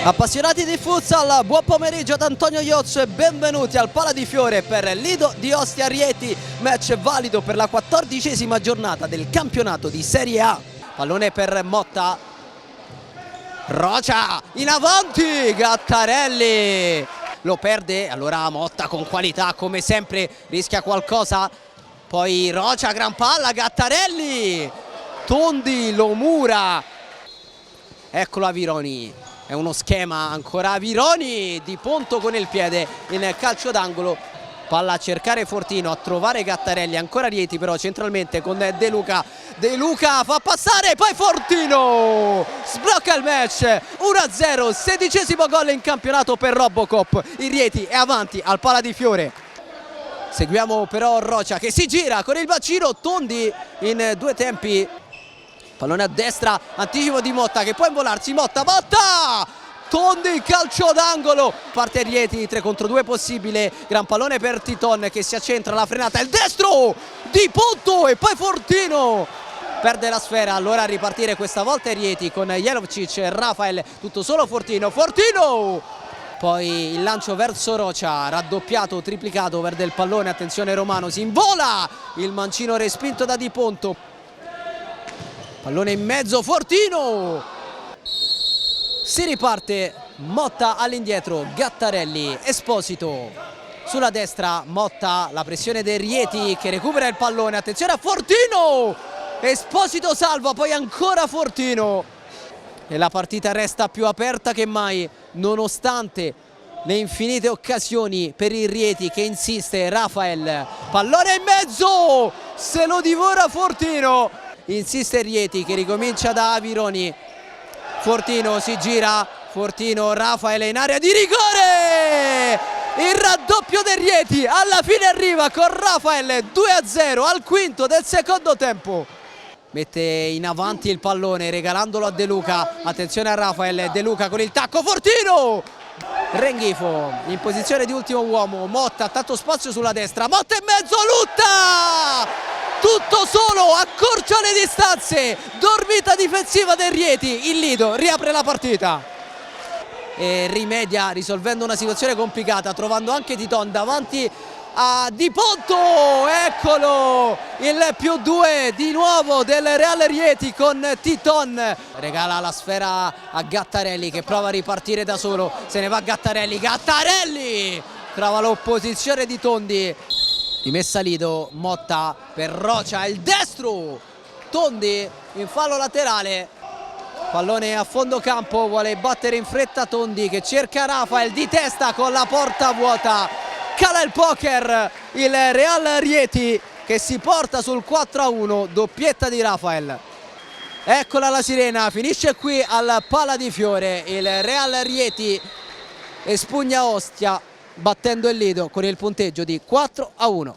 Appassionati di futsal, buon pomeriggio ad Antonio Iozzo e benvenuti al Pala di Fiore per Lido di Ostia Rieti, match valido per la 14ª giornata del campionato di Serie A. Pallone per Motta, Rocia in avanti, Gattarelli lo perde, allora Motta con qualità come sempre rischia qualcosa, poi Rocia, gran palla, Gattarelli, Tondi lo mura, eccolo Avironi. È uno schema ancora Avironi, Di Ponto con il piede in calcio d'angolo, palla a cercare Fortino, a trovare Gattarelli, ancora Rieti però centralmente con De Luca, De Luca fa passare, poi Fortino sblocca il match, 1-0, 16° gol in campionato per Robocop, il Rieti è avanti al Pala di Fiore. Seguiamo però Rocia che si gira con il bacino, Tondi in due tempi. Pallone a destra, anticipo di Motta che può involarsi, Motta, Tondi, calcio d'angolo, parte Rieti, 3 contro 2 possibile, gran pallone per Titon che si accentra, la frenata, il destro di Ponto e poi Fortino perde la sfera, allora a ripartire questa volta è Rieti con Jelovcic, Rafael, tutto solo Fortino, poi il lancio verso Rocia, raddoppiato, triplicato, perde il pallone, attenzione Romano, si invola, il mancino respinto da Di Ponto. Pallone in mezzo, Fortino! Si riparte, Motta all'indietro, Gattarelli, Esposito sulla destra, Motta, la pressione del Rieti che recupera il pallone, attenzione a Fortino! Esposito salva, poi ancora Fortino. E la partita resta più aperta che mai, nonostante le infinite occasioni per il Rieti che insiste, Rafael, pallone in mezzo, se lo divora Fortino. Insiste Rieti che ricomincia da Avironi, Fortino si gira, Fortino, Rafaele in area di rigore, il raddoppio del Rieti alla fine arriva con Rafael, 2-0 al quinto del secondo tempo. Mette in avanti il pallone regalandolo a De Luca, attenzione a Rafael, De Luca con il tacco, Fortino! Renghifo in posizione di ultimo uomo, Motta, tanto spazio sulla destra, Motta in mezzo, Lutta! Tutto solo, accorcia le distanze, dormita difensiva del Rieti, il Lido riapre la partita e rimedia risolvendo una situazione complicata, trovando anche Titon davanti a Di Ponto, eccolo il +2 di nuovo del Real Rieti con Titon, regala la sfera a Gattarelli che prova a ripartire da solo, se ne va Gattarelli, trova l'opposizione di Tondi. Rimessa Lido, Motta per Rocia, il destro, Tondi in fallo laterale, pallone a fondo campo, vuole battere in fretta Tondi che cerca Rafael di testa con la porta vuota, cala il poker il Real Rieti che si porta sul 4-1, doppietta di Rafael. Eccola la sirena, finisce qui al Pala di Fiore, il Real Rieti espugna Ostia battendo il Lido con il punteggio di 4-1.